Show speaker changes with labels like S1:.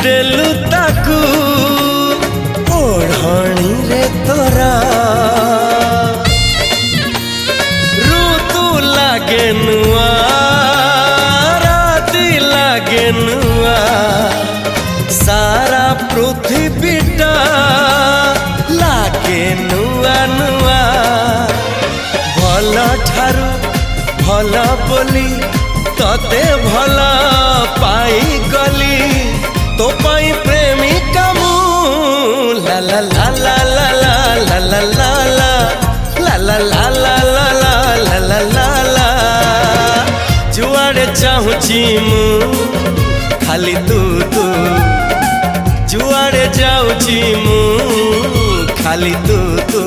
S1: देलु ताकू ओढ़णी रे तोरा ऋतु लागे नुआ राति लागे नुआ सारा पृथ्वीटा लागे नुआ नुआ भल ठारू भल बोली तते भल पाई गली तो पाई प्रेमिका मु ला ला ला ला ला ला ला ला ला ला ला ला ला ला ला ला ला जुआड़े चाहूची मु खाली तू तू जुआड़े जाऊची मु खाली तू तू।